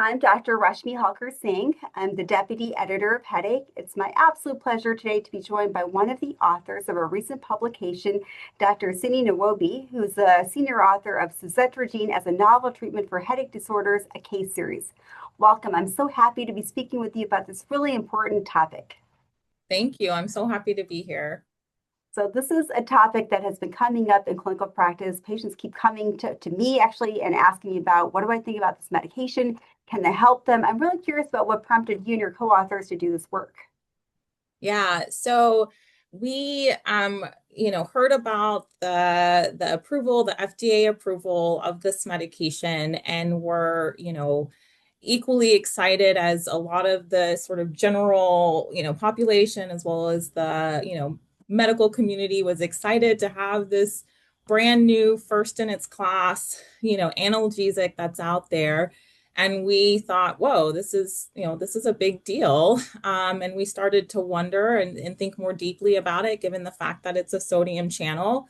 I'm Dr. Rashmi Halker Singh. I'm the Deputy Editor of Headache. It's my absolute pleasure today to be joined by one of the authors of a recent publication, Dr. Sinifunanya Nwaobi, who's the senior author of Suzetrigine as a Novel Treatment for Headache Disorders, a case series. Welcome. I'm so happy to be speaking with you about this really important topic. Thank you. I'm so happy to be here. So this is a topic that has been coming up in clinical practice. Patients keep coming to me actually and asking me about, what do I think about this medication? Can they help them? I'm really curious about what prompted you and your co-authors to do this work. Yeah, so we heard about the approval, the FDA approval of this medication, and were, equally excited as a lot of the sort of general, population, as well as the, medical community was excited to have this brand new first in its class, analgesic that's out there. And we thought, whoa, this is a big deal. And we started to wonder and think more deeply about it, given the fact that it's a sodium channel.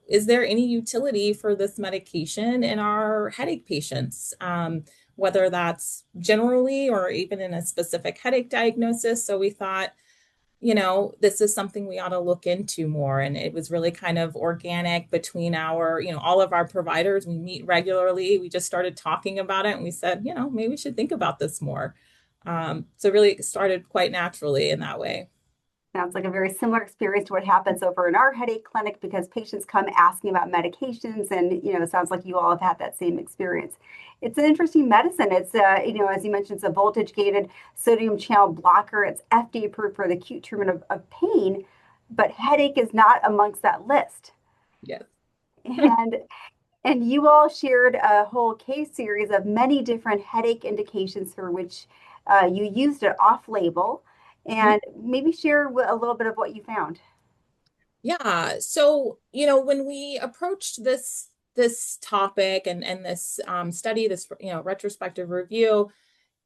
Is there any utility for this medication in our headache patients? Whether that's generally or even in a specific headache diagnosis. So we thought, this is something we ought to look into more. And it was really kind of organic between all of our providers. We meet regularly. We just started talking about it and we said, maybe we should think about this more. So really it started quite naturally in that way. Sounds like a very similar experience to what happens over in our headache clinic because patients come asking about medications and, it sounds like you all have had that same experience. It's an interesting medicine. It's, as you mentioned, it's a voltage gated sodium channel blocker. It's FDA approved for the acute treatment of pain, but headache is not amongst that list. Yes. And and you all shared a whole case series of many different headache indications for which you used it off label and maybe share a little bit of what you found. Yeah. So, when we approached this topic and this study, this retrospective review,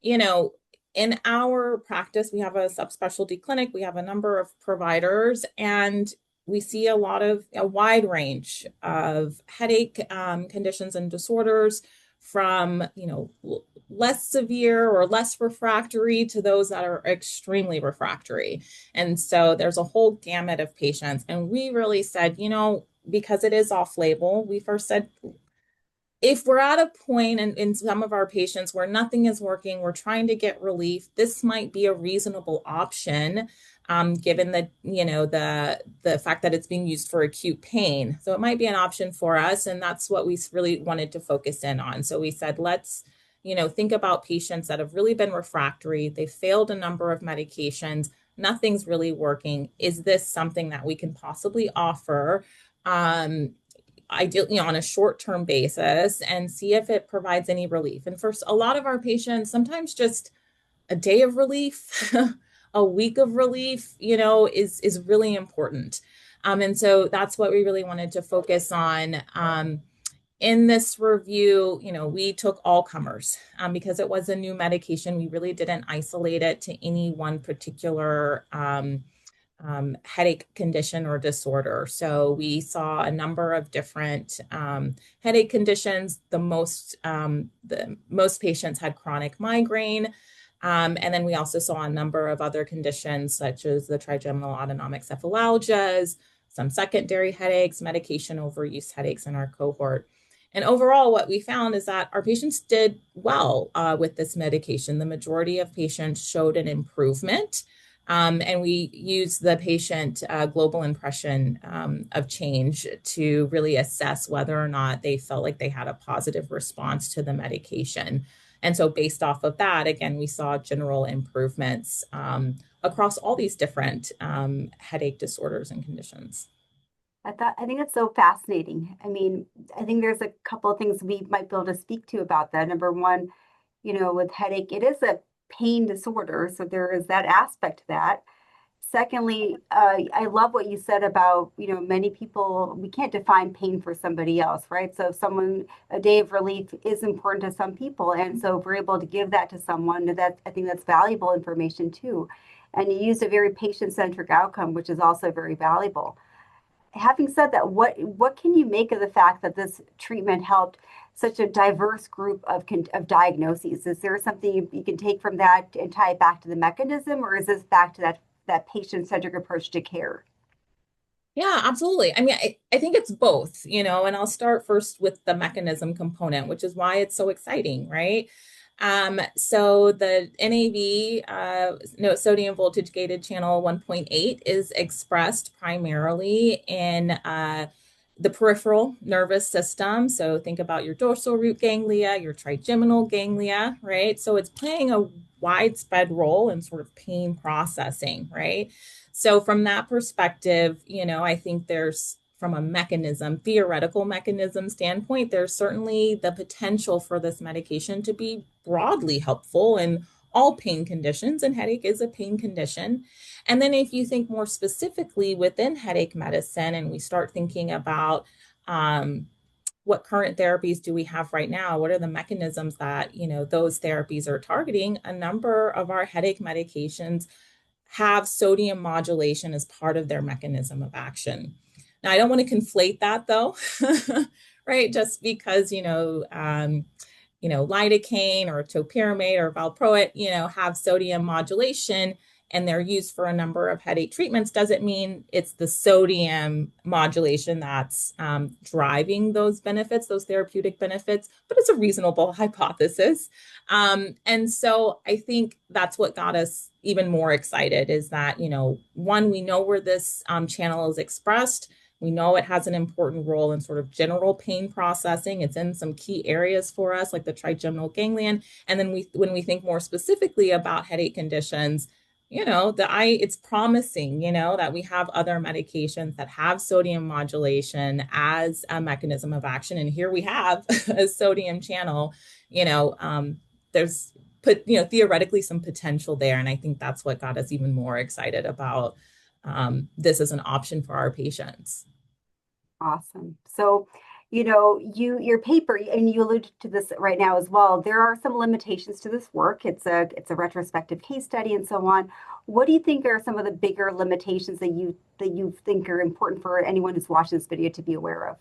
you know, in our practice, we have a subspecialty clinic. We have a number of providers, and we see a wide range of headache conditions and disorders from, less severe or less refractory to those that are extremely refractory. And so there's a whole gamut of patients. And we really said, because it is off label, we first said, if we're at a point in some of our patients where nothing is working, we're trying to get relief, this might be a reasonable option, given the fact that it's being used for acute pain. So it might be an option for us, and that's what we really wanted to focus in on. So we said, let's think about patients that have really been refractory. They failed a number of medications. Nothing's really working. Is this something that we can possibly offer? Ideally on a short-term basis and see if it provides any relief. And for a lot of our patients, sometimes just a day of relief, a week of relief, is really important. And so that's what we really wanted to focus on. In this review, we took all comers because it was a new medication. We really didn't isolate it to any one particular headache condition or disorder. So we saw a number of different headache conditions. The most patients had chronic migraine. And then we also saw a number of other conditions such as the trigeminal autonomic cephalalgias, some secondary headaches, medication overuse headaches in our cohort. And overall, what we found is that our patients did well with this medication. The majority of patients showed an improvement. And we use the patient global impression of change to really assess whether or not they felt like they had a positive response to the medication. And so based off of that, again, we saw general improvements across all these different headache disorders and conditions. I think that's so fascinating. I mean, I think there's a couple of things we might be able to speak to about that. Number one, with headache, it is a pain disorder, so there is that aspect to that. Secondly, I love what you said about, many people, we can't define pain for somebody else, right? So a day of relief is important to some people. And so if we're able to give that to someone, I think that's valuable information too. And you used a very patient-centric outcome, which is also very valuable. having said that, what can you make of the fact that this treatment helped such a diverse group of diagnoses? Is there something you can take from that and tie it back to the mechanism, or is this back to that patient-centric approach to care? Yeah, absolutely. I mean, I think it's both, and I'll start first with the mechanism component, which is why it's so exciting, right? So the NAV, no sodium voltage gated channel 1.8 is expressed primarily in the peripheral nervous system. So think about your dorsal root ganglia, your trigeminal ganglia, right? So it's playing a widespread role in sort of pain processing, right? So from that perspective, I think there's from a mechanism, theoretical mechanism standpoint, there's certainly the potential for this medication to be broadly helpful in all pain conditions, and headache is a pain condition. And then if you think more specifically within headache medicine, and we start thinking about what current therapies do we have right now? What are the mechanisms that, those therapies are targeting? A number of our headache medications have sodium modulation as part of their mechanism of action. Now, I don't want to conflate that though, right? Just because, lidocaine or topiramate or valproate, have sodium modulation and they're used for a number of headache treatments doesn't mean it's the sodium modulation that's driving those benefits, those therapeutic benefits, but it's a reasonable hypothesis. And so I think that's what got us even more excited is that, one, we know where this channel is expressed. We know it has an important role in sort of general pain processing. It's in some key areas for us, like the trigeminal ganglion. And then when we think more specifically about headache conditions, it's promising, that we have other medications that have sodium modulation as a mechanism of action. And here we have a sodium channel, there's theoretically some potential there. And I think that's what got us even more excited about this as an option for our patients. Awesome. So, your paper, and you alluded to this right now as well, there are some limitations to this work. It's a retrospective case study and so on. What do you think are some of the bigger limitations that you think are important for anyone who's watching this video to be aware of?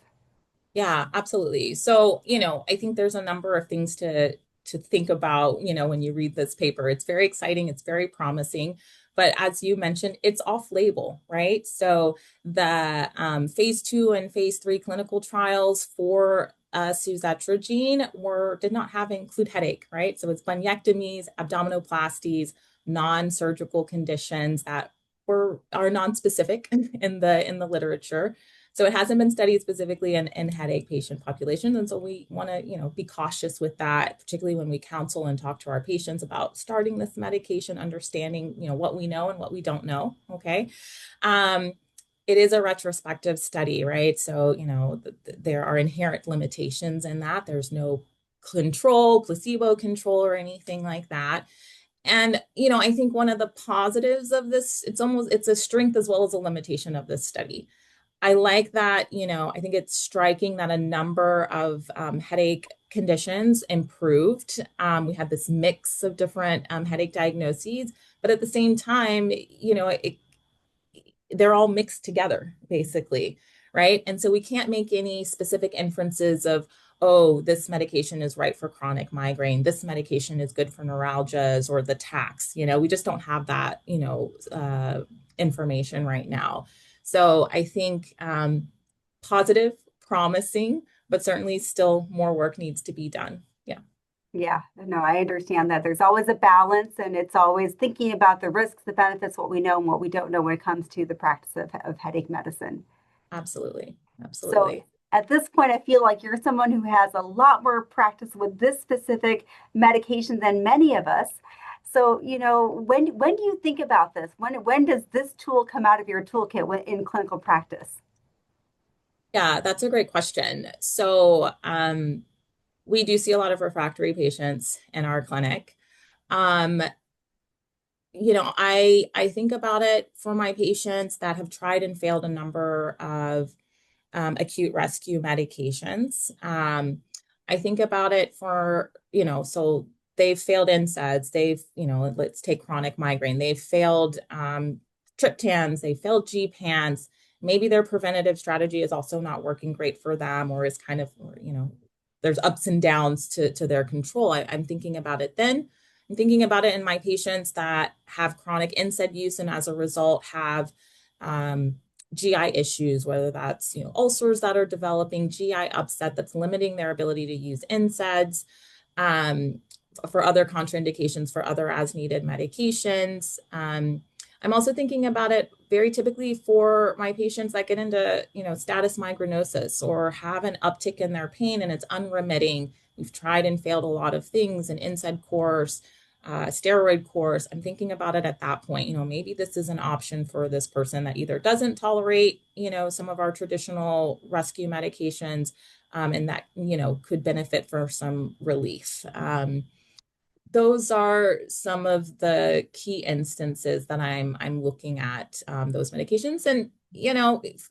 Yeah, absolutely. So, I think there's a number of things to think about, when you read this paper. It's very exciting, it's very promising, but as you mentioned, it's off-label, right? So the phase 2 and phase 3 clinical trials for suzetrigine did not include headache, right? So it's bunionectomies, abdominoplasties, non-surgical conditions that are non-specific in the literature. So it hasn't been studied specifically in headache patient populations. And so we want to, be cautious with that, particularly when we counsel and talk to our patients about starting this medication, understanding, what we know and what we don't know. Okay. It is a retrospective study, right? So, there are inherent limitations in that. There's no control, placebo control, or anything like that. And, I think one of the positives of this, it's a strength as well as a limitation of this study. I like that, I think it's striking that a number of headache conditions improved. We had this mix of different headache diagnoses, but at the same time, they're all mixed together, basically, right? And so we can't make any specific inferences of, oh, this medication is right for chronic migraine. This medication is good for neuralgias or the tax. We just don't have that, information right now. So I think positive, promising, but certainly still more work needs to be done. Yeah. Yeah, no, I understand that there's always a balance, and it's always thinking about the risks, the benefits, what we know and what we don't know when it comes to the practice of headache medicine. Absolutely. So Absolutely. at this point, I feel like you're someone who has a lot more practice with this specific medication than many of us. So, when do you think about this? When does this tool come out of your toolkit in clinical practice? Yeah, that's a great question. So we do see a lot of refractory patients in our clinic. Um, I think about it for my patients that have tried and failed a number of acute rescue medications. I think about it for, so they've failed NSAIDs, let's take chronic migraine. They've failed triptans, they failed GPANs. maybe their preventative strategy is also not working great for them, or is kind of, there's ups and downs to their control. I'm thinking about it then. I'm thinking about it in my patients that have chronic NSAID use and as a result have GI issues, whether that's ulcers that are developing, GI upset that's limiting their ability to use NSAIDs, for other contraindications for other as needed medications. I'm also thinking about it very typically for my patients that get into, status migrainosis or have an uptick in their pain and it's unremitting. We've tried and failed a lot of things, an NSAID course, steroid course. I'm thinking about it at that point. Maybe this is an option for this person that either doesn't tolerate, some of our traditional rescue medications, and that, could benefit for some relief. Those are some of the key instances that I'm looking at, those medications. And,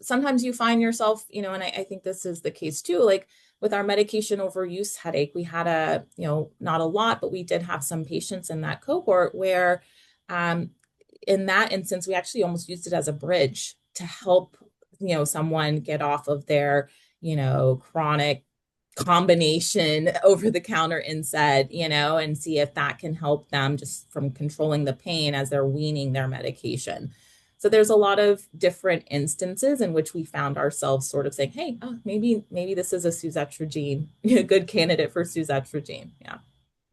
sometimes you find yourself, and I think this is the case too, like with our medication overuse headache, we had not a lot, but we did have some patients in that cohort where, in that instance, we actually almost used it as a bridge to help, someone get off of their, chronic combination over the counter NSAID, and see if that can help them just from controlling the pain as they're weaning their medication. So there's a lot of different instances in which we found ourselves sort of saying, hey, maybe this is a Suzetrigine, a good candidate for Suzetrigine. Yeah.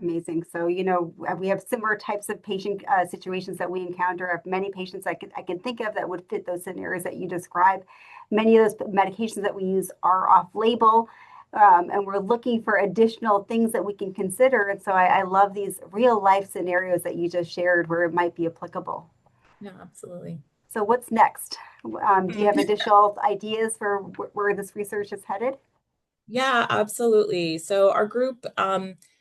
Amazing. So, we have similar types of patient situations that we encounter. I have many patients I can think of that would fit those scenarios that you described. Many of those medications that we use are off-label, and we're looking for additional things that we can consider. And so I love these real life scenarios that you just shared where it might be applicable. Yeah, absolutely. So what's next? Do you have additional ideas for where this research is headed? Yeah, absolutely. So our group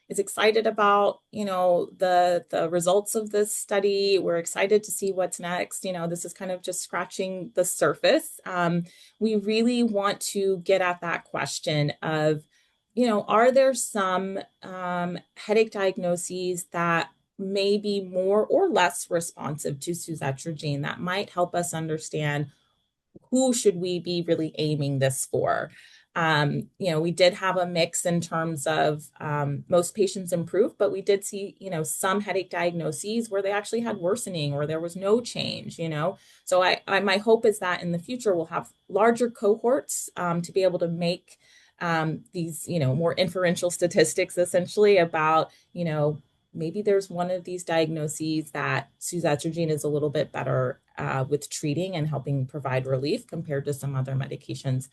is excited about, the results of this study. We're excited to see what's next. This is kind of just scratching the surface. We really want to get at that question of, are there some headache diagnoses that may be more or less responsive to suzetrigine that might help us understand who should we be really aiming this for? We did have a mix in terms of most patients improved, but we did see, some headache diagnoses where they actually had worsening or there was no change, So my hope is that in the future we'll have larger cohorts to be able to make these, more inferential statistics essentially about, maybe there's one of these diagnoses that suzetrigine is a little bit better with treating and helping provide relief compared to some other medications.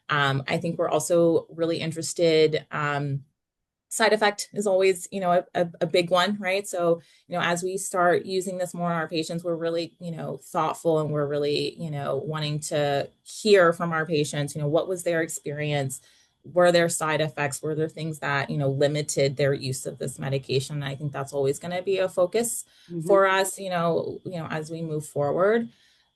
I think we're also really interested. Side effect is always, a big one, right? So, as we start using this more in our patients, we're really, thoughtful and we're really, wanting to hear from our patients, what was their experience? Were there side effects? Were there things that, limited their use of this medication? And I think that's always going to be a focus for us, as we move forward.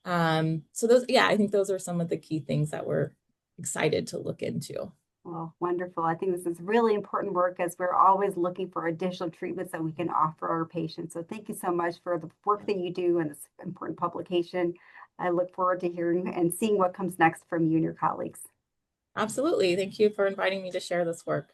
So those, yeah, I think those are some of the key things that we're excited to look into. Well, wonderful. I think this is really important work as we're always looking for additional treatments that we can offer our patients. So thank you so much for the work that you do and this important publication. I look forward to hearing and seeing what comes next from you and your colleagues. Absolutely. Thank you for inviting me to share this work.